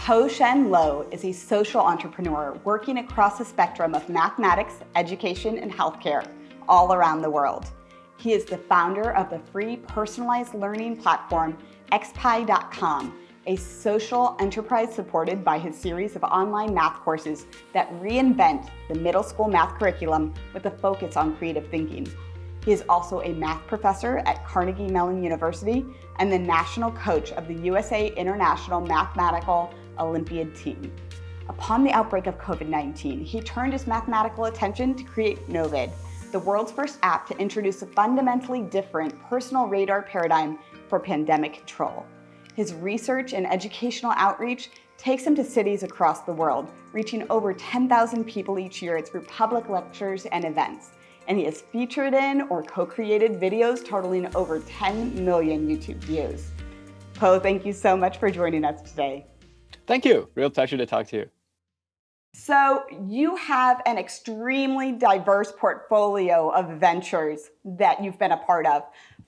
Po-Shen Loh is a social entrepreneur working across the spectrum of mathematics, education, and healthcare all around the world. He is the founder of the free personalized learning platform xpi.com, a social enterprise supported by his series of online math courses that reinvent the middle school math curriculum with a focus on creative thinking. He is also a math professor at Carnegie Mellon University and the national coach of the USA International Mathematical Olympiad team. Upon the outbreak of COVID-19, he turned his mathematical attention to create NOVID, the world's first app to introduce a fundamentally different personal radar paradigm for pandemic control. His research and educational outreach takes him to cities across the world, reaching over 10,000 people each year through public lectures and events. And he has featured in or co-created videos totaling over 10 million YouTube views. Po, thank you so much for joining us today. Thank you. Real pleasure to talk to you. So you have an extremely diverse portfolio of ventures that you've been a part of,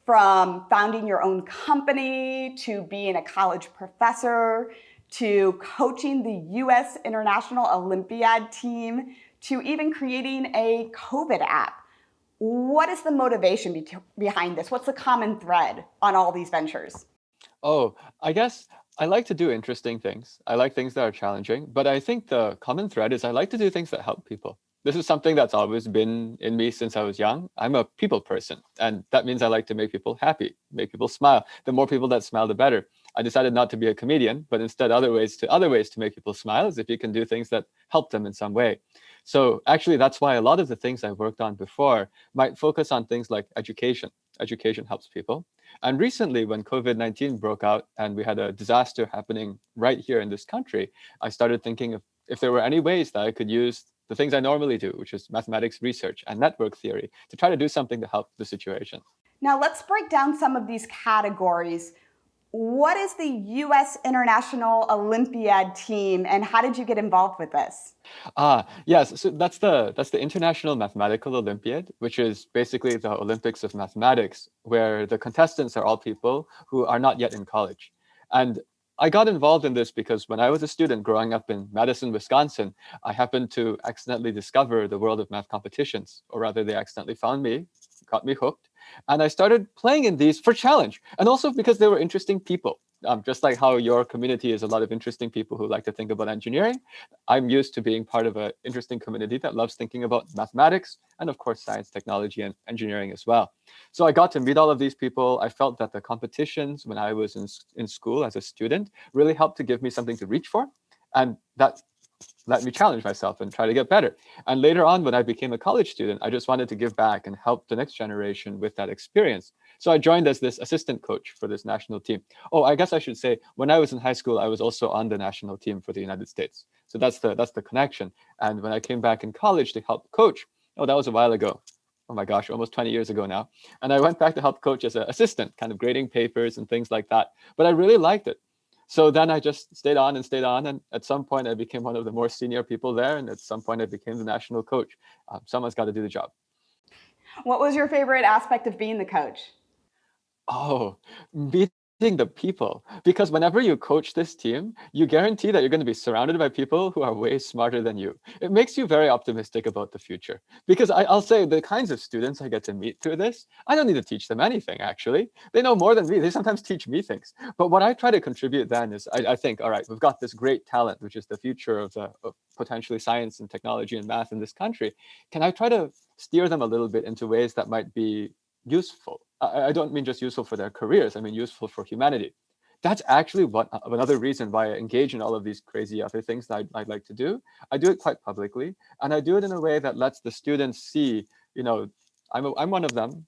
from founding your own company to being a college professor to coaching the US International Olympiad team to even creating a COVID app. What is the motivation behind this? What's the common thread on all these ventures? Oh, I guess I like to do interesting things. I like things that are challenging, but I think the common thread is I like to do things that help people. This is something that's always been in me since I was young. I'm a people person, and that means I like to make people happy, make people smile. The more people that smile, the better. I decided not to be a comedian, but instead other ways to make people smile is if you can do things that help them in some way. So actually, that's why a lot of the things I worked on before might focus on things like education. Education helps people. And recently, when COVID-19 broke out and we had a disaster happening right here in this country, I started thinking of if there were any ways that I could use the things I normally do, which is mathematics research and network theory, to try to do something to help the situation. Now let's break down some of these categories. What is the US International Olympiad team and how did you get involved with this? Yes, so that's the International Mathematical Olympiad, which is basically the Olympics of mathematics, where the contestants are all people who are not yet in college. And I got involved in this because when I was a student growing up in Madison, Wisconsin, I happened to accidentally discover the world of math competitions, or rather they accidentally found me, got me hooked. And I started playing in these for challenge, and also because they were interesting people. Just like how your community is a lot of interesting people who like to think about engineering, I'm used to being part of an interesting community that loves thinking about mathematics and, of course, science, technology, and engineering as well. So I got to meet all of these people. I felt that the competitions when I was in school as a student really helped to give me something to reach for. And that let me challenge myself and try to get better. And later on, when I became a college student, I just wanted to give back and help the next generation with that experience. So I joined as this assistant coach for this national team. Oh, I guess I should say, when I was in high school, I was also on the national team for the United States. So that's the connection. And when I came back in college to help coach, oh, that was a while ago. Oh my gosh, almost 20 years ago now. And I went back to help coach as an assistant, kind of grading papers and things like that. But I really liked it. So then I just stayed on. And at some point, I became one of the more senior people there. And at some point, I became the national coach. Someone's got to do the job. What was your favorite aspect of being the coach? Oh, meeting the people. Because whenever you coach this team, you guarantee that you're going to be surrounded by people who are way smarter than you. It makes you very optimistic about the future. Because I'll say the kinds of students I get to meet through this, I don't need to teach them anything, actually. They know more than me. They sometimes teach me things. But what I try to contribute then is I think, all right, we've got this great talent, which is the future of potentially science and technology and math in this country. Can I try to steer them a little bit into ways that might be useful? I don't mean just useful for their careers. I mean useful for humanity. That's actually another reason why I engage in all of these crazy other things that I'd like to do. I do it quite publicly, and I do it in a way that lets the students see, I'm one of them,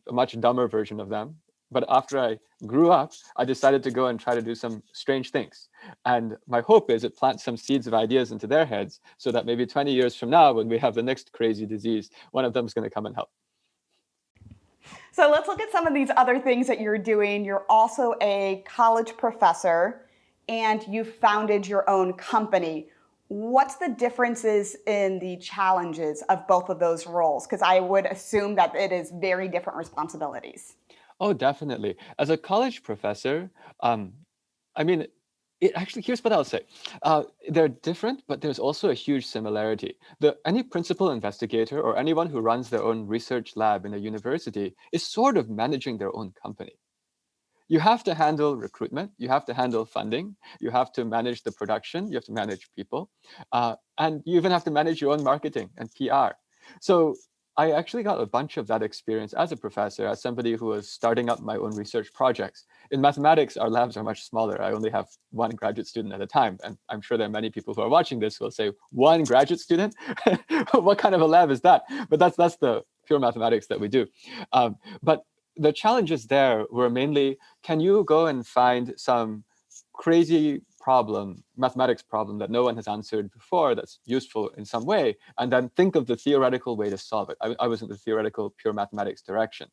a much dumber version of them. But after I grew up, I decided to go and try to do some strange things. And my hope is it plants some seeds of ideas into their heads so that maybe 20 years from now, when we have the next crazy disease, one of them is going to come and help. So let's look at some of these other things that you're doing. You're also a college professor and you founded your own company. What's the differences in the challenges of both of those roles? Because I would assume that it is very different responsibilities. Oh, definitely. As a college professor, I mean, Here's what I'll say. They're different, but there's also a huge similarity. Any principal investigator or anyone who runs their own research lab in a university is sort of managing their own company. You have to handle recruitment, you have to handle funding, you have to manage the production, you have to manage people, and you even have to manage your own marketing and PR. So I actually got a bunch of that experience as a professor, as somebody who was starting up my own research projects. In mathematics, our labs are much smaller. I only have one graduate student at a time. And I'm sure there are many people who are watching this who will say, one graduate student? What kind of a lab is that? But that's the pure mathematics that we do. But the challenges there were mainly, can you go and find some crazy problem, mathematics problem that no one has answered before that's useful in some way, and then think of the theoretical way to solve it. I was in the theoretical pure mathematics direction.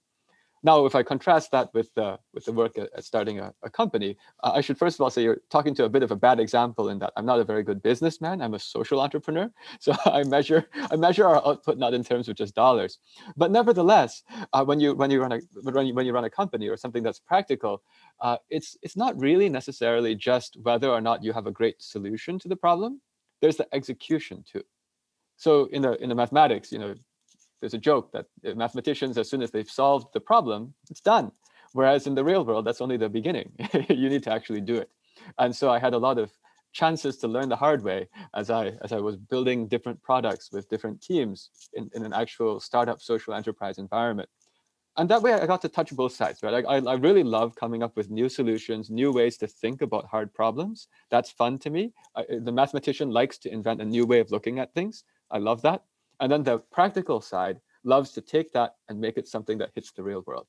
Now, if I contrast that with the work at starting a company, I should first of all say you're talking to a bit of a bad example in that I'm not a very good businessman. I'm a social entrepreneur, so I measure our output not in terms of just dollars, but nevertheless, when you run a company or something that's practical, it's not really necessarily just whether or not you have a great solution to the problem. There's the execution too. So in the mathematics, there's a joke that mathematicians, as soon as they've solved the problem, it's done. Whereas in the real world, that's only the beginning. You need to actually do it. And so I had a lot of chances to learn the hard way as I was building different products with different teams in an actual startup social enterprise environment. And that way I got to touch both sides, right? I really love coming up with new solutions, new ways to think about hard problems. That's fun to me. The mathematician likes to invent a new way of looking at things. I love that. And then the practical side loves to take that and make it something that hits the real world.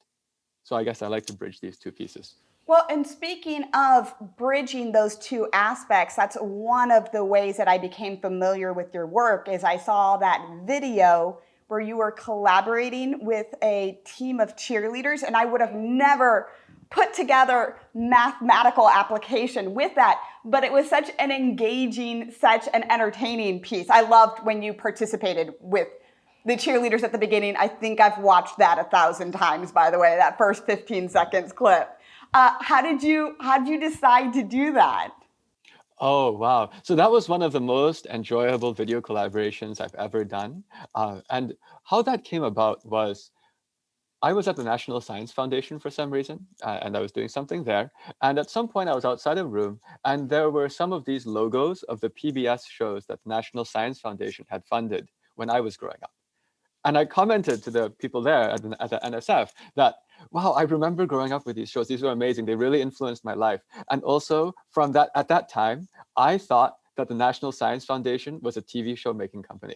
So I guess I like to bridge these two pieces. Well, and speaking of bridging those two aspects, that's one of the ways that I became familiar with your work is I saw that video where you were collaborating with a team of cheerleaders, and I would have never put together mathematical application with that, but it was such an engaging, such an entertaining piece. I loved when you participated with the cheerleaders at the beginning. I think I've watched that 1,000 times, by the way, that first 15 seconds clip. How did you decide to do that? Oh, wow. So that was one of the most enjoyable video collaborations I've ever done. And how that came about was I was at the National Science Foundation for some reason, and I was doing something there. And at some point, I was outside a room, and there were some of these logos of the PBS shows that the National Science Foundation had funded when I was growing up. And I commented to the people there at the NSF that, wow, I remember growing up with these shows. These were amazing. They really influenced my life. And also from that, at that time, I thought that the National Science Foundation was a TV show making company.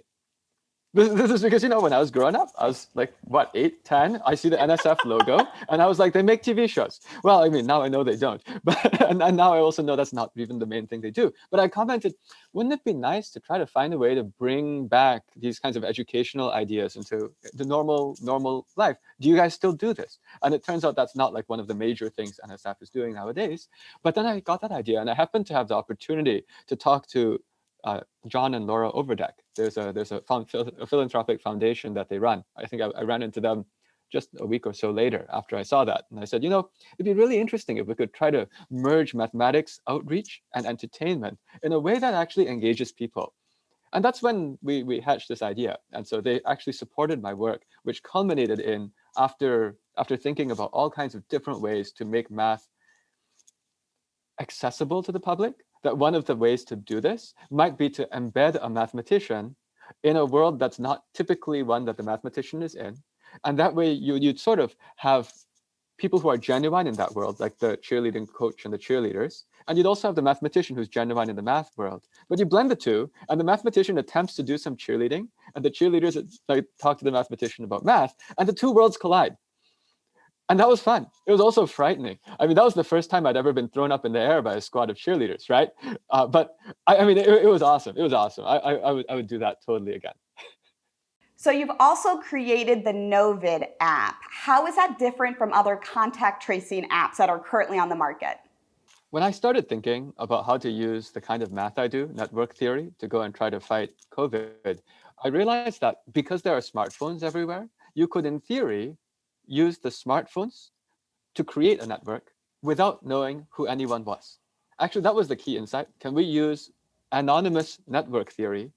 This is because, when I was growing up, I was like, what, 8, 10? I see the NSF logo, and I was like, they make TV shows. Well, I mean, now I know they don't. But and now I also know that's not even the main thing they do. But I commented, wouldn't it be nice to try to find a way to bring back these kinds of educational ideas into the normal life? Do you guys still do this? And it turns out that's not like one of the major things NSF is doing nowadays. But then I got that idea, and I happened to have the opportunity to talk to John and Laura Overdeck. There's a philanthropic foundation that they run. I think I ran into them just a week or so later after I saw that. And I said, it'd be really interesting if we could try to merge mathematics, outreach, and entertainment in a way that actually engages people. And that's when we hatched this idea. And so they actually supported my work, which culminated in, after thinking about all kinds of different ways to make math accessible to the public, that one of the ways to do this might be to embed a mathematician in a world that's not typically one that the mathematician is in. And that way you'd sort of have people who are genuine in that world, like the cheerleading coach and the cheerleaders. And you'd also have the mathematician who's genuine in the math world. But you blend the two, and the mathematician attempts to do some cheerleading, and the cheerleaders talk to the mathematician about math, and the two worlds collide. And that was fun. It was also frightening. I mean, that was the first time I'd ever been thrown up in the air by a squad of cheerleaders, right? But I mean, it was awesome. It was awesome. I would do that totally again. So you've also created the NOVID app. How is that different from other contact tracing apps that are currently on the market? When I started thinking about how to use the kind of math I do, network theory, to go and try to fight COVID, I realized that because there are smartphones everywhere, you could, in theory, use the smartphones to create a network without knowing who anyone was. Actually, that was the key insight. Can we use anonymous network theory?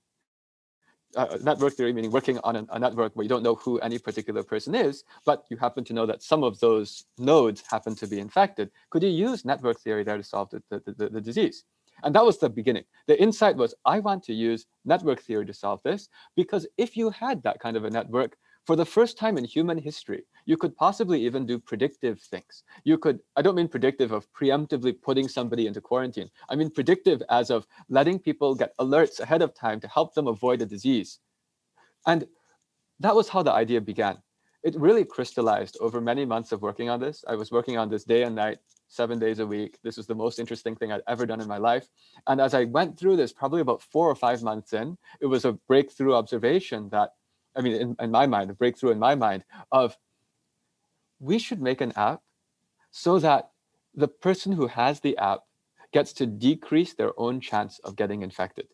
Network theory meaning working on a network where you don't know who any particular person is, but you happen to know that some of those nodes happen to be infected. Could you use network theory there to solve the disease? And that was the beginning. The insight was, I want to use network theory to solve this, because if you had that kind of a network, for the first time in human history, you could possibly even do predictive things. You could, I don't mean predictive of preemptively putting somebody into quarantine. I mean predictive as of letting people get alerts ahead of time to help them avoid a disease. And that was how the idea began. It really crystallized over many months of working on this. I was working on this day and night, 7 days a week. This was the most interesting thing I'd ever done in my life. And as I went through this, probably about 4 or 5 months in, it was a breakthrough observation that, I mean, in my mind, a breakthrough in my mind of, we should make an app so that the person who has the app gets to decrease their own chance of getting infected.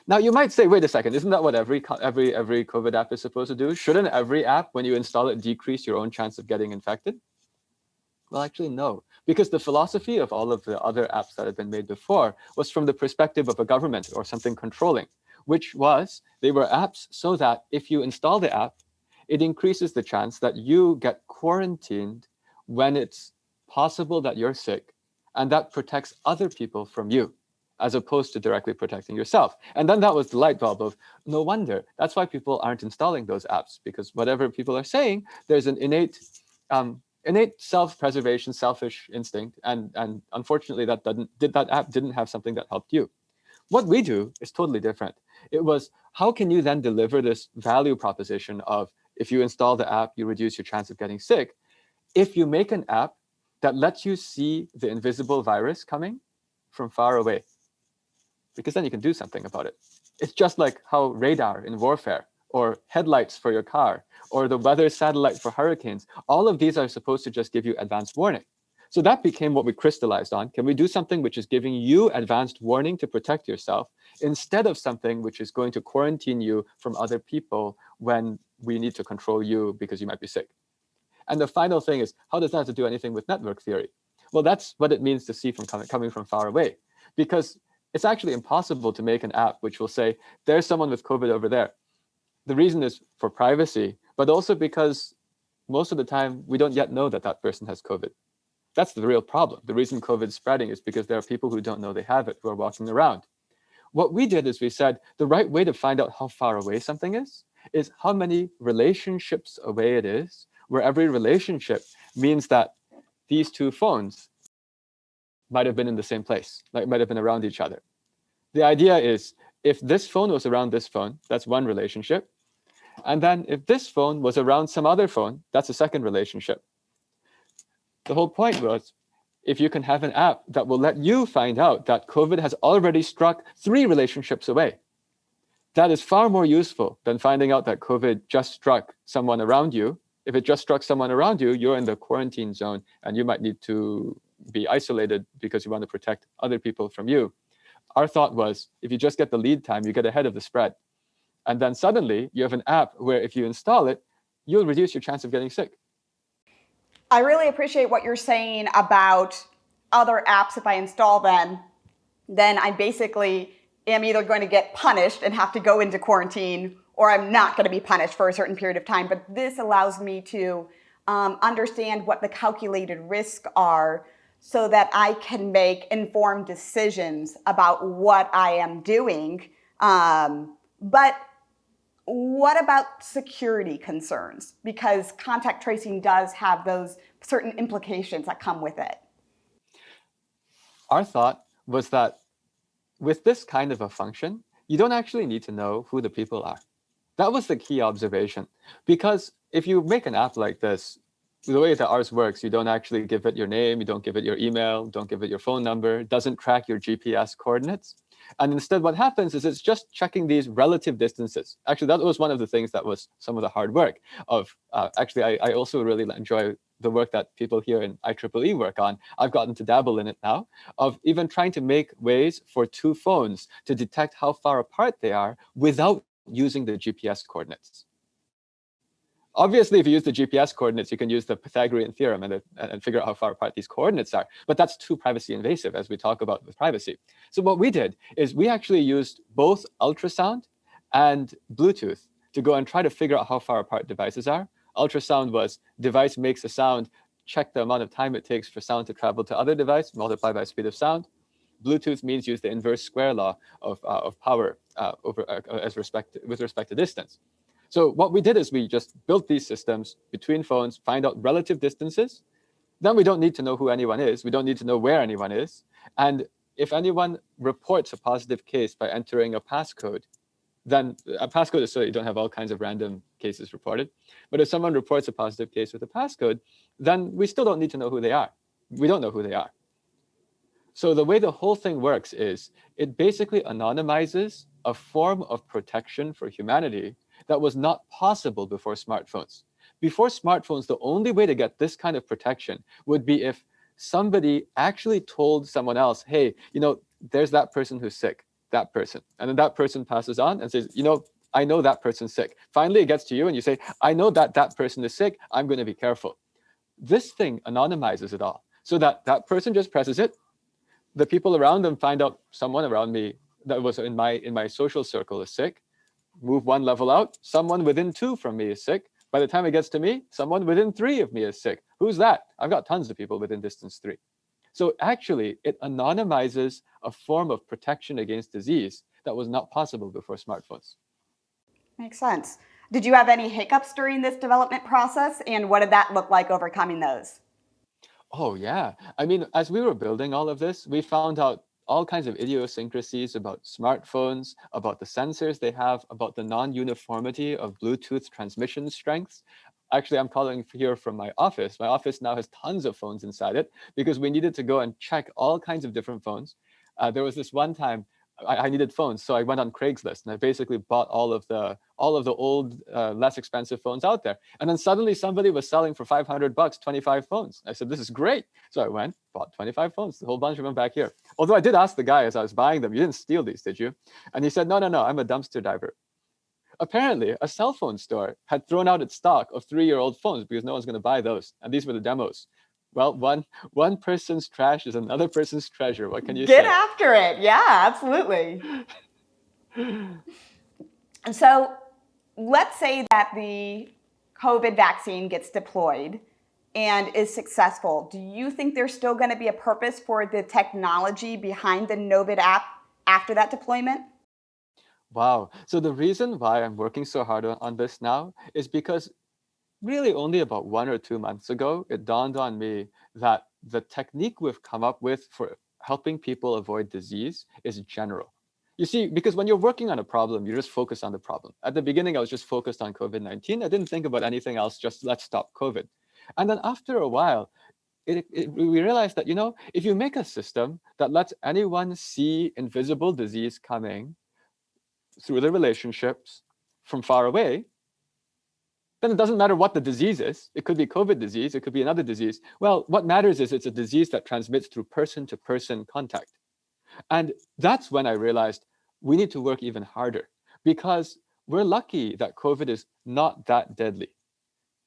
Now, you might say, wait a second, isn't that what every COVID app is supposed to do? Shouldn't every app, when you install it, decrease your own chance of getting infected? Well, actually, no, because the philosophy of all of the other apps that had been made before was from the perspective of a government or something controlling, which was they were apps so that if you install the app, it increases the chance that you get quarantined when it's possible that you're sick, and that protects other people from you, as opposed to directly protecting yourself. And then that was the light bulb of, no wonder, that's why people aren't installing those apps, because whatever people are saying, there's an innate self-preservation, selfish instinct, and unfortunately that app didn't have something that helped you. What we do is totally different. It was, how can you then deliver this value proposition of, if you install the app, you reduce your chance of getting sick. If you make an app that lets you see the invisible virus coming from far away, because then you can do something about it. It's just like how radar in warfare, or headlights for your car, or the weather satellite for hurricanes, all of these are supposed to just give you advanced warning. So that became what we crystallized on. Can we do something which is giving you advanced warning to protect yourself, instead of something which is going to quarantine you from other people when we need to control you because you might be sick? And the final thing is, how does that have to do anything with network theory? Well, that's what it means to see from coming from far away, because it's actually impossible to make an app which will say, there's someone with COVID over there. The reason is for privacy, but also because most of the time we don't yet know that that person has COVID. That's the real problem. The reason COVID is spreading is because there are people who don't know they have it, who are walking around. What we did is we said, the right way to find out how far away something is how many relationships away it is, where every relationship means that these two phones might have been in the same place, like might have been around each other. The idea is, if this phone was around this phone, that's one relationship. And then if this phone was around some other phone, that's a second relationship. The whole point was, if you can have an app that will let you find out that COVID has already struck 3 relationships away, that is far more useful than finding out that COVID just struck someone around you. If it just struck someone around you, you're in the quarantine zone and you might need to be isolated because you want to protect other people from you. Our thought was, if you just get the lead time, you get ahead of the spread. And then suddenly you have an app where if you install it, you'll reduce your chance of getting sick. I really appreciate what you're saying about other apps. If I install them, then I basically am either going to get punished and have to go into quarantine, or I'm not going to be punished for a certain period of time. But this allows me to understand what the calculated risks are, so that I can make informed decisions about what I am doing. But what about security concerns? Because contact tracing does have those certain implications that come with it. Our thought was that with this kind of a function, you don't actually need to know who the people are. That was the key observation. Because if you make an app like this, the way that ours works, you don't actually give it your name, you don't give it your email, don't give it your phone number, it doesn't track your GPS coordinates. And instead what happens is it's just checking these relative distances. Actually, that was one of the things that was some of the hard work of, I also really enjoy the work that people here in IEEE work on. I've gotten to dabble in it now, of even trying to make ways for 2 phones to detect how far apart they are without using the GPS coordinates. Obviously, if you use the GPS coordinates, you can use the Pythagorean theorem and figure out how far apart these coordinates are. But that's too privacy invasive, as we talk about with privacy. So what we did is we actually used both ultrasound and Bluetooth to go and try to figure out how far apart devices are. Ultrasound was device makes a sound, check the amount of time it takes for sound to travel to other device, multiply by speed of sound. Bluetooth means use the inverse square law of power with respect to distance. So what we did is we just built these systems between phones, find out relative distances. Then we don't need to know who anyone is. We don't need to know where anyone is. And if anyone reports a positive case by entering a passcode, then a passcode is so you don't have all kinds of random cases reported. But if someone reports a positive case with a passcode, then we still don't need to know who they are. We don't know who they are. So the way the whole thing works is it basically anonymizes a form of protection for humanity that was not possible before smartphones. Before smartphones, the only way to get this kind of protection would be if somebody actually told someone else, hey, there's that person who's sick, that person. And then that person passes on and says, I know that person's sick. Finally, it gets to you and you say, I know that that person is sick. I'm going to be careful. This thing anonymizes it all so that that person just presses it. The people around them find out someone around me that was in my social circle is sick. Move one level out, someone within 2 from me is sick. By the time it gets to me, someone within 3 of me is sick. Who's that? I've got tons of people within distance 3. So actually, it anonymizes a form of protection against disease that was not possible before smartphones. Makes sense. Did you have any hiccups during this development process? And what did that look like overcoming those? Oh, yeah. I mean, as we were building all of this, we found out all kinds of idiosyncrasies about smartphones, about the sensors they have, about the non-uniformity of Bluetooth transmission strengths. Actually, I'm calling here from my office. My office now has tons of phones inside it because we needed to go and check all kinds of different phones. There was this one time I needed phones, so I went on Craigslist and I basically bought all of the old, less expensive phones out there. And then suddenly somebody was selling for $500 25 phones. I said, this is great. So I went, bought 25 phones, a whole bunch of them back here. Although I did ask the guy as I was buying them, you didn't steal these, did you? And he said, no, I'm a dumpster diver. Apparently, a cell phone store had thrown out its stock of 3-year-old phones because no one's going to buy those. And these were the demos. Well, one person's trash is another person's treasure. What can you say? Get after it. Yeah, absolutely. And so let's say that the COVID vaccine gets deployed and is successful. Do you think there's still going to be a purpose for the technology behind the NOVID app after that deployment? Wow. So the reason why I'm working so hard on this now is because really only about 1 or 2 months ago, it dawned on me that the technique we've come up with for helping people avoid disease is general. You see, because when you're working on a problem, you just focus on the problem. At the beginning, I was just focused on COVID-19. I didn't think about anything else, just let's stop COVID. And then after a while, we realized that, if you make a system that lets anyone see invisible disease coming through the relationships from far away, then it doesn't matter what the disease is. It could be COVID disease, it could be another disease. Well, what matters is it's a disease that transmits through person-to-person contact. And that's when I realized we need to work even harder because we're lucky that COVID is not that deadly.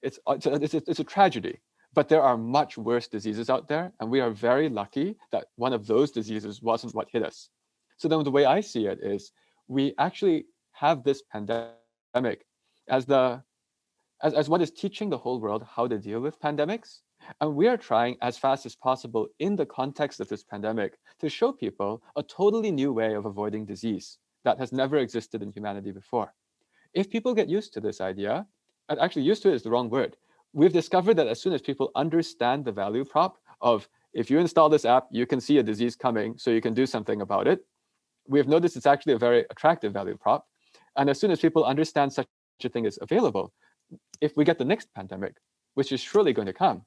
It's a tragedy, but there are much worse diseases out there, and we are very lucky that one of those diseases wasn't what hit us. So then the way I see it is we actually have this pandemic as what is teaching the whole world how to deal with pandemics. And we are trying as fast as possible in the context of this pandemic to show people a totally new way of avoiding disease that has never existed in humanity before. If people get used to this idea, and actually used to it is the wrong word, we've discovered that as soon as people understand the value prop of if you install this app, you can see a disease coming, so you can do something about it. We've noticed it's actually a very attractive value prop. And as soon as people understand such a thing is available, if we get the next pandemic, which is surely going to come,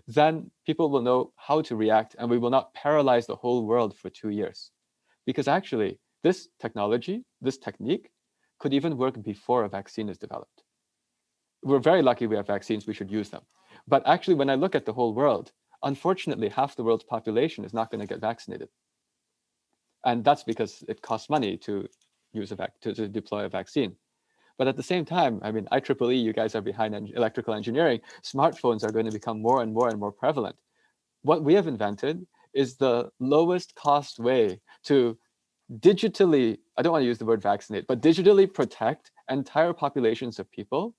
then people will know how to react and we will not paralyze the whole world for 2 years. Because actually, this technology, this technique, could even work before a vaccine is developed. We're very lucky we have vaccines, we should use them. But actually, when I look at the whole world, unfortunately, half the world's population is not going to get vaccinated. And that's because it costs money to deploy a vaccine. But at the same time, I mean, IEEE, you guys are behind electrical engineering. Smartphones are going to become more and more and more prevalent. What we have invented is the lowest cost way to digitally, I don't want to use the word vaccinate, but digitally protect entire populations of people,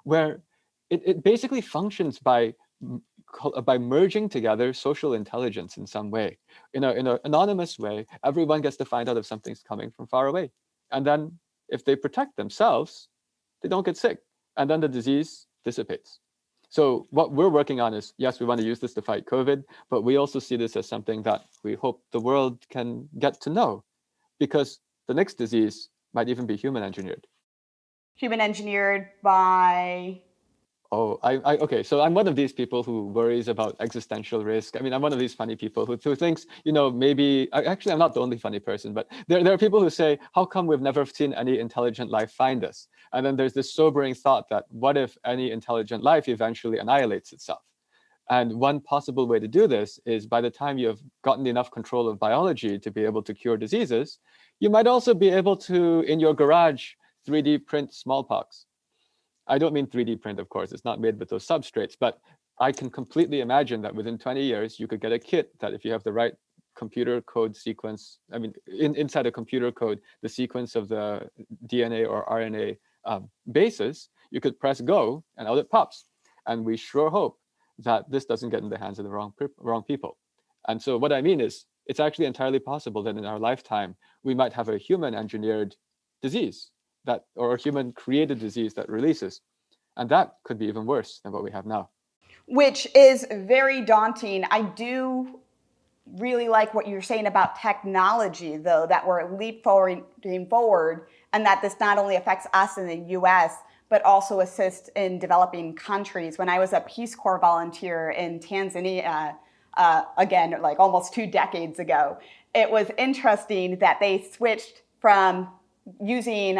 where it basically functions by merging together social intelligence in some way. In an anonymous way, everyone gets to find out if something's coming from far away. And then if they protect themselves, they don't get sick. And then the disease dissipates. So what we're working on is, yes, we want to use this to fight COVID, but we also see this as something that we hope the world can get to know, because the next disease might even be human engineered. Human engineered by? Oh, okay. So I'm one of these people who worries about existential risk. I mean, I'm one of these funny people who thinks, maybe, actually, I'm not the only funny person, but there are people who say, how come we've never seen any intelligent life find us? And then there's this sobering thought that what if any intelligent life eventually annihilates itself? And one possible way to do this is, by the time you have gotten enough control of biology to be able to cure diseases, you might also be able to, in your garage, 3D print smallpox. I don't mean 3D print, of course, it's not made with those substrates, but I can completely imagine that within 20 years, you could get a kit that, if you have the right computer code sequence, I mean, inside a computer code, the sequence of the DNA or RNA bases, you could press go and out it pops. And we sure hope that this doesn't get in the hands of the wrong people. And so what I mean is, it's actually entirely possible that in our lifetime, we might have a human engineered disease or a human created disease that releases. And that could be even worse than what we have now. Which is very daunting. I do really like what you're saying about technology, though, that we're leapfrogging forward, and that this not only affects us in the US, but also assists in developing countries. When I was a Peace Corps volunteer in Tanzania, again, like almost 2 decades ago, it was interesting that they switched from using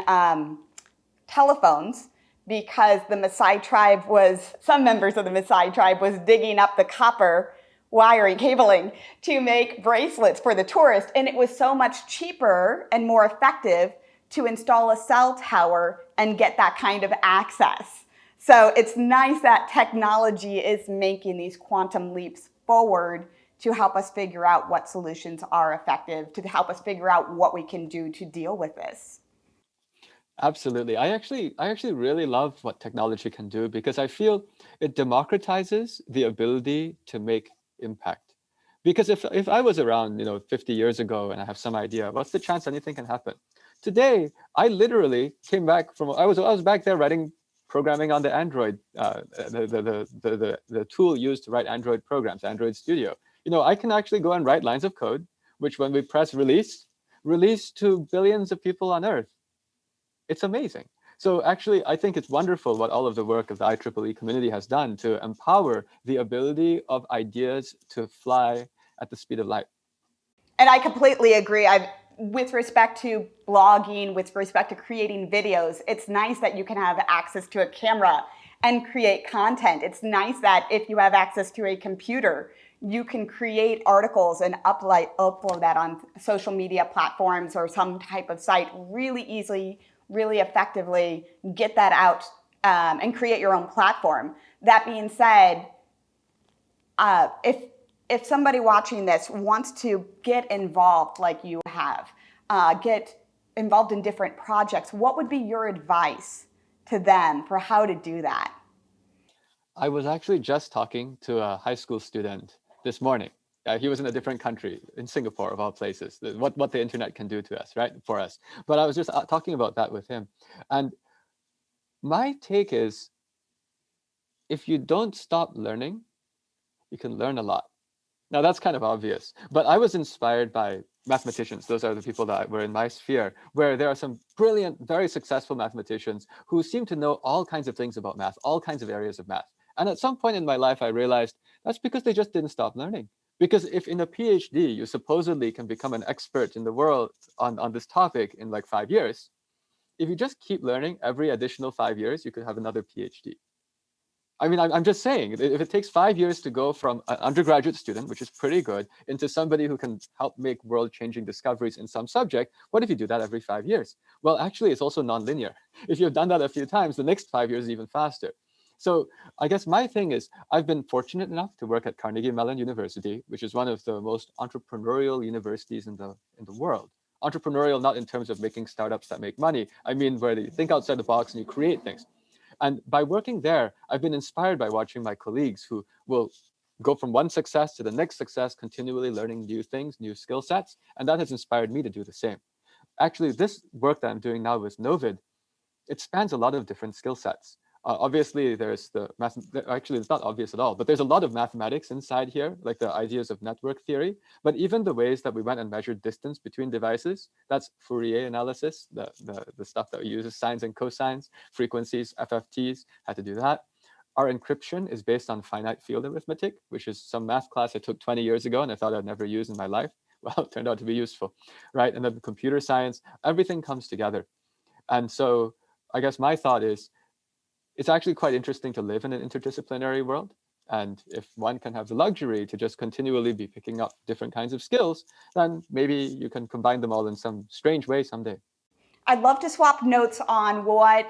telephones, because the Maasai tribe some members of the Maasai tribe was digging up the copper wiring, cabling, to make bracelets for the tourist. And it was so much cheaper and more effective to install a cell tower and get that kind of access. So it's nice that technology is making these quantum leaps forward to help us figure out what solutions are effective, to help us figure out what we can do to deal with this. Absolutely. I actually really love what technology can do, because I feel it democratizes the ability to make impact. Because if I was around, 50 years ago, and I have some idea, what's the chance anything can happen? Today, I literally came back from, I was back there writing programming on the Android, the tool used to write Android programs, Android Studio. I can actually go and write lines of code, which when we press release to billions of people on Earth. It's amazing. So actually, I think it's wonderful what all of the work of the IEEE community has done to empower the ability of ideas to fly at the speed of light. And I completely agree. With respect to blogging, with respect to creating videos, it's nice that you can have access to a camera and create content. It's nice that if you have access to a computer, you can create articles and upload that on social media platforms or some type of site really easily, really effectively, get that out and create your own platform. That being said, if somebody watching this wants to get involved like you have, get involved in different projects, what would be your advice to them for how to do that? I was actually just talking to a high school student this morning. He was in a different country, in Singapore of all places, what the internet can do to us, right, for us. But I was just talking about that with him. And my take is, if you don't stop learning, you can learn a lot. Now, that's kind of obvious, but I was inspired by mathematicians. Those are the people that were in my sphere, where there are some brilliant, very successful mathematicians who seem to know all kinds of things about math, all kinds of areas of math. And at some point in my life, I realized that's because they just didn't stop learning. Because if in a PhD, you supposedly can become an expert in the world on this topic in like 5 years, if you just keep learning every additional 5 years, you could have another PhD. I mean, I'm just saying, if it takes 5 years to go from an undergraduate student, which is pretty good, into somebody who can help make world-changing discoveries in some subject, what if you do that every 5 years? Well, actually, it's also nonlinear. If you've done that a few times, the next 5 years is even faster. So I guess my thing is, I've been fortunate enough to work at Carnegie Mellon University, which is one of the most entrepreneurial universities in the world. Entrepreneurial, not in terms of making startups that make money. I mean, where you think outside the box and you create things. And by working there, I've been inspired by watching my colleagues who will go from one success to the next success, continually learning new things, new skill sets. And that has inspired me to do the same. Actually, this work that I'm doing now with NOVID, it spans a lot of different skill sets. Obviously, there's the math. Actually, it's not obvious at all, but there's a lot of mathematics inside here, like the ideas of network theory. But even the ways that we went and measured distance between devices, that's Fourier analysis, the stuff that we use, sines and cosines, frequencies, FFTs, had to do that. Our encryption is based on finite field arithmetic, which is some math class I took 20 years ago and I thought I'd never use in my life. Well, it turned out to be useful, right? And then computer science, everything comes together. And so I guess my thought is, it's actually quite interesting to live in an interdisciplinary world. And if one can have the luxury to just continually be picking up different kinds of skills, then maybe you can combine them all in some strange way someday. I'd love to swap notes on what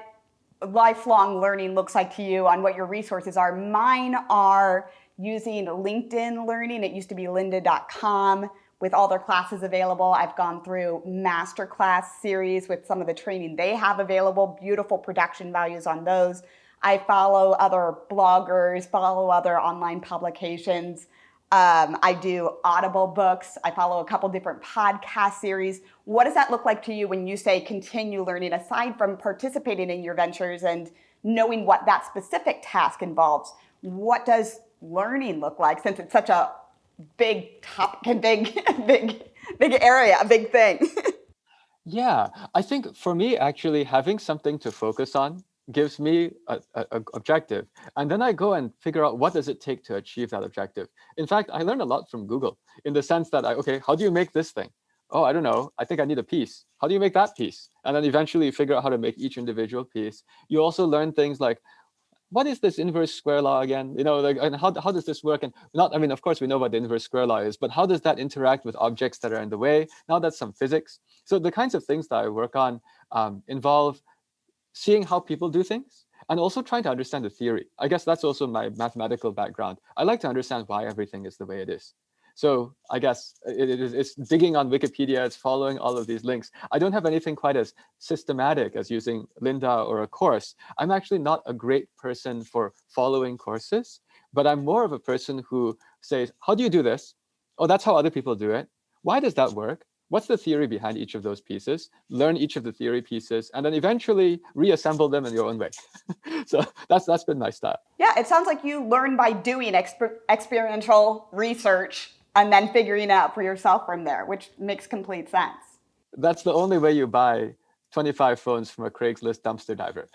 lifelong learning looks like to you, on what your resources are. Mine are using LinkedIn Learning. It used to be lynda.com with all their classes available. I've gone through masterclass series with some of the training they have available, beautiful production values on those. I follow other bloggers, follow other online publications. I do Audible books. I follow a couple different podcast series. What does that look like to you when you say continue learning, aside from participating in your ventures and knowing what that specific task involves? What does learning look like, since it's such a big topic and big area, a big thing? Yeah, I think for me, actually, having something to focus on gives me a objective. And then I go and figure out what does it take to achieve that objective. In fact, I learned a lot from Google in the sense that, okay, how do you make this thing? Oh, I don't know. I think I need a piece. How do you make that piece? And then eventually you figure out how to make each individual piece. You also learn things like, what is this inverse square law again? You know, like, and how does this work? And not, I mean, of course, we know what the inverse square law is, but how does that interact with objects that are in the way? Now that's some physics. So the kinds of things that I work on involve seeing how people do things and also trying to understand the theory. I guess that's also my mathematical background. I like to understand why everything is the way it is. So I guess it's digging on Wikipedia, it's following all of these links. I don't have anything quite as systematic as using Lynda or a course. I'm actually not a great person for following courses, but I'm more of a person who says, how do you do this? Oh, that's how other people do it. Why does that work? What's the theory behind each of those pieces? Learn each of the theory pieces, and then eventually reassemble them in your own way. So that's been my style. Yeah, it sounds like you learn by doing experiential research and then figuring out for yourself from there, which makes complete sense. That's the only way you buy 25 phones from a Craigslist dumpster diver.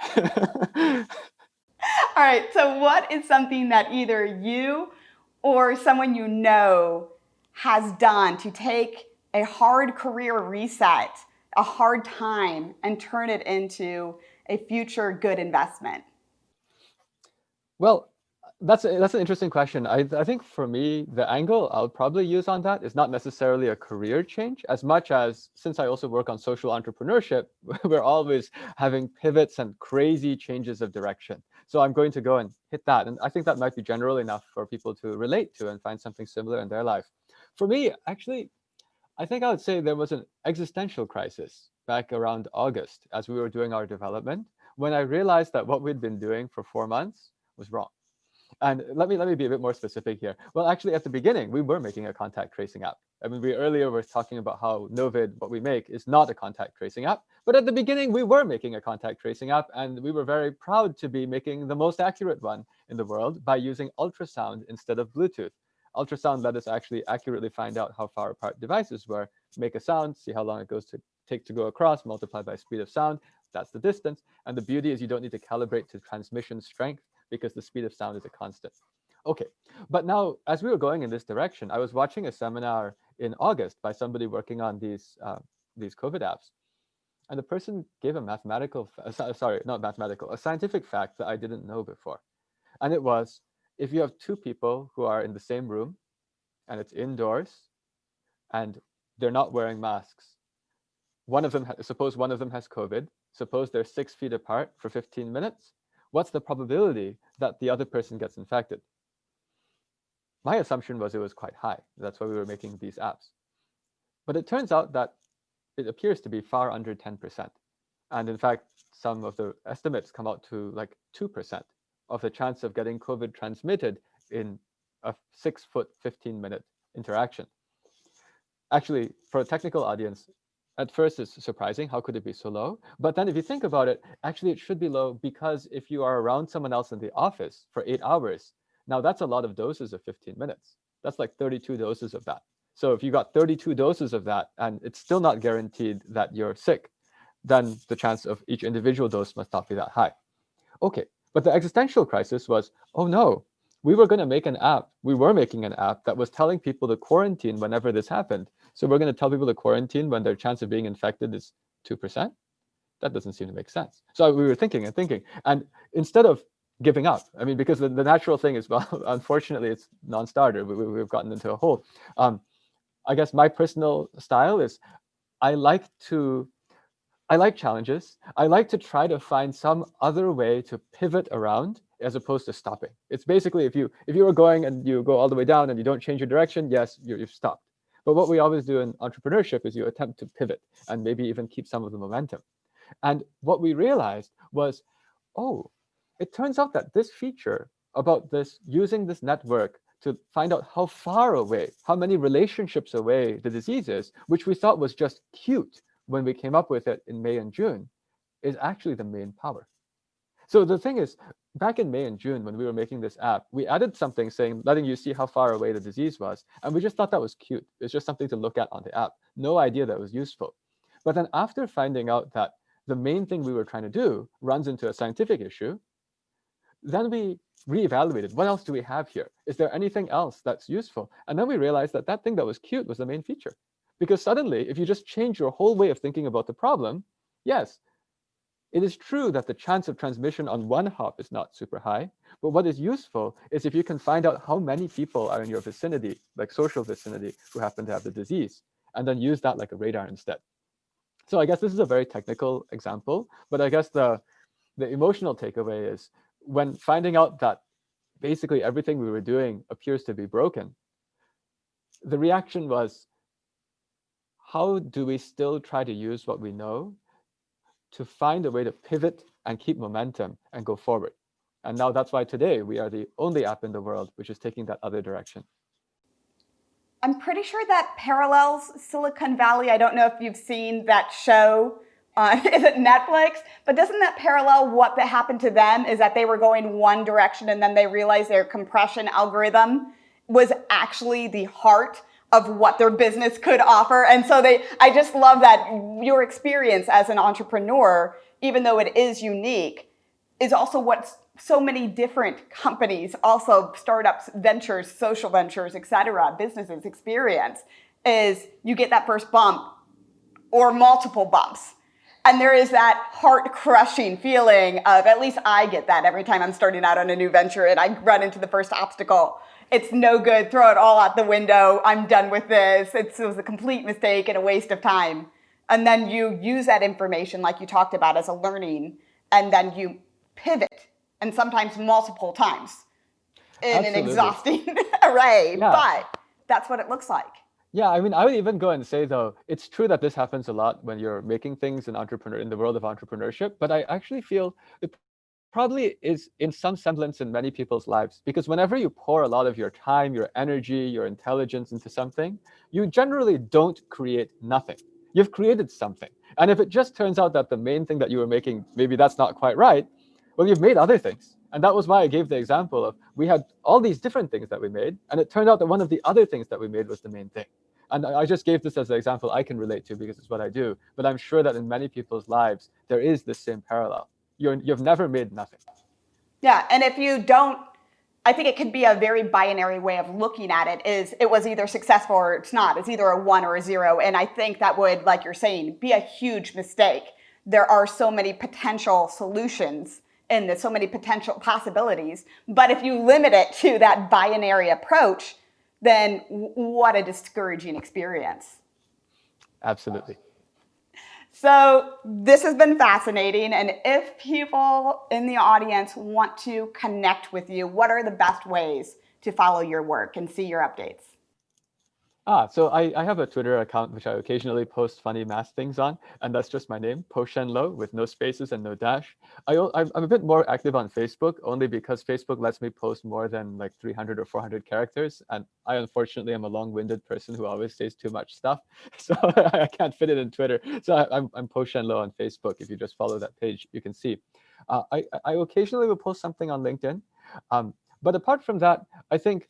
All right, so what is something that either you or someone you know has done to take a hard career reset, a hard time, and turn it into a future good investment? Well, that's an interesting question. I think for me, the angle I'll probably use on that is not necessarily a career change as much as, since I also work on social entrepreneurship, we're always having pivots and crazy changes of direction. So I'm going to go and hit that. And I think that might be general enough for people to relate to and find something similar in their life. For me, actually, I think I would say there was an existential crisis back around August as we were doing our development, when I realized that what we'd been doing for 4 months was wrong. And let me be a bit more specific here. Well, actually, at the beginning, we were making a contact tracing app. I mean, we earlier were talking about how NOVID, what we make, is not a contact tracing app. But at the beginning, we were making a contact tracing app, and we were very proud to be making the most accurate one in the world by using ultrasound instead of Bluetooth. Ultrasound let us actually accurately find out how far apart devices were, make a sound, see how long it goes to take to go across, multiplied by speed of sound. That's the distance. And the beauty is you don't need to calibrate to transmission strength because the speed of sound is a constant. Okay, but now as we were going in this direction, I was watching a seminar in August by somebody working on these COVID apps. And the person gave a mathematical, sorry, not mathematical, a scientific fact that I didn't know before. And it was, if you have two people who are in the same room and it's indoors and they're not wearing masks, suppose one of them has COVID, suppose they're 6 feet apart for 15 minutes, what's the probability that the other person gets infected? My assumption was it was quite high. That's why we were making these apps. But it turns out that it appears to be far under 10%. And in fact, some of the estimates come out to like 2% of the chance of getting COVID transmitted in a 6-foot, 15-minute interaction. Actually, for a technical audience, at first it's surprising, how could it be so low? But then if you think about it, actually it should be low because if you are around someone else in the office for 8 hours, now that's a lot of doses of 15 minutes. That's like 32 doses of that. So if you got 32 doses of that and it's still not guaranteed that you're sick, then the chance of each individual dose must not be that high. Okay, but the existential crisis was, oh no, we were making an app that was telling people to quarantine whenever this happened. So we're going to tell people to quarantine when their chance of being infected is 2%? That doesn't seem to make sense. So we were thinking, and instead of giving up, I mean, because the natural thing is, well, unfortunately, it's non-starter. We've gotten into a hole. I guess my personal style is I like challenges. I like to try to find some other way to pivot around as opposed to stopping. It's basically if you were going and you go all the way down and you don't change your direction, yes, you've stopped. But what we always do in entrepreneurship is you attempt to pivot and maybe even keep some of the momentum. And what we realized was, oh, it turns out that this feature about this using this network to find out how far away, how many relationships away the disease is, which we thought was just cute when we came up with it in May and June, is actually the main power. So the thing is, back in May and June, when we were making this app, we added something saying, letting you see how far away the disease was. And we just thought that was cute. It's just something to look at on the app. No idea that was useful. But then after finding out that the main thing we were trying to do runs into a scientific issue, then we reevaluated, what else do we have here? Is there anything else that's useful? And then we realized that that thing that was cute was the main feature. Because suddenly, if you just change your whole way of thinking about the problem, yes, it is true that the chance of transmission on one hop is not super high, but what is useful is if you can find out how many people are in your vicinity, like social vicinity, who happen to have the disease, and then use that like a radar instead. So I guess this is a very technical example, but I guess the emotional takeaway is when finding out that basically everything we were doing appears to be broken, the reaction was, how do we still try to use what we know to find a way to pivot and keep momentum and go forward? And now that's why today we are the only app in the world which is taking that other direction. I'm pretty sure that parallels Silicon Valley. I don't know if you've seen that show. Is it Netflix? But doesn't that parallel what happened to them is that they were going one direction and then they realized their compression algorithm was actually the heart of what their business could offer. And so I just love that your experience as an entrepreneur, even though it is unique, is also what so many different companies, also startups, ventures, social ventures, etc., businesses experience, is you get that first bump or multiple bumps. And there is that heart-crushing feeling of, at least I get that every time I'm starting out on a new venture and I run into the first obstacle. It's no good, throw it all out the window, I'm done with this. It was a complete mistake and a waste of time. And then you use that information like you talked about as a learning, and then you pivot, and sometimes multiple times in Absolutely. an exhausting array, Yeah. but that's what it looks like. Yeah, I mean, I would even go and say, though, it's true that this happens a lot when you're making things in the world of entrepreneurship, but I actually feel it probably is in some semblance in many people's lives, because whenever you pour a lot of your time, your energy, your intelligence into something, you generally don't create nothing. You've created something. And if it just turns out that the main thing that you were making, maybe that's not quite right, well, you've made other things. And that was why I gave the example of we had all these different things that we made, and it turned out that one of the other things that we made was the main thing. And I just gave this as an example I can relate to because it's what I do. But I'm sure that in many people's lives, there is this same parallel. You've never made nothing. Yeah, and if you don't, I think it could be a very binary way of looking at it, is it was either successful or it's not. It's either a 1 or a 0. And I think that would, like you're saying, be a huge mistake. There are so many potential solutions and there's so many potential possibilities. But if you limit it to that binary approach, then what a discouraging experience. Absolutely. So this has been fascinating. And if people in the audience want to connect with you, what are the best ways to follow your work and see your updates? So I have a Twitter account which I occasionally post funny math things on, and that's just my name, Po-Shen Loh, with no spaces and no dash. I'm a bit more active on Facebook, only because Facebook lets me post more than like 300 or 400 characters, and I unfortunately am a long-winded person who always says too much stuff, so I can't fit it in Twitter. So I'm Po-Shen Loh on Facebook. If you just follow that page, you can see. I occasionally will post something on LinkedIn, but apart from that, I think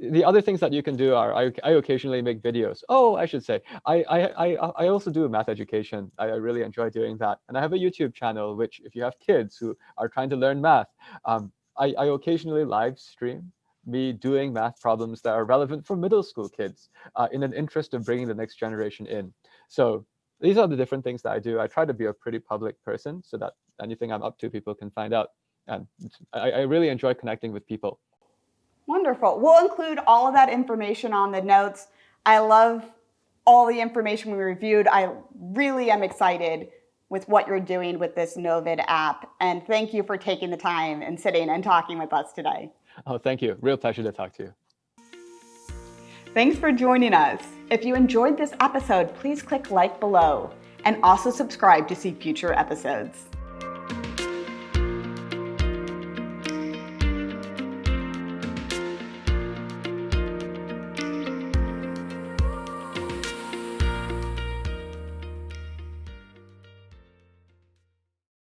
the other things that you can do are I occasionally make videos. Oh, I should say I also do math education. I really enjoy doing that, and I have a YouTube channel which, if you have kids who are trying to learn math, I occasionally live stream me doing math problems that are relevant for middle school kids, in an interest of bringing the next generation in. So these are the different things that I do. I try to be a pretty public person so that anything I'm up to, people can find out, and I really enjoy connecting with people. Wonderful. We'll include all of that information on the notes. I love all the information we reviewed. I really am excited with what you're doing with this NOVID app. And thank you for taking the time and sitting and talking with us today. Oh, thank you. Real pleasure to talk to you. Thanks for joining us. If you enjoyed this episode, please click like below and also subscribe to see future episodes.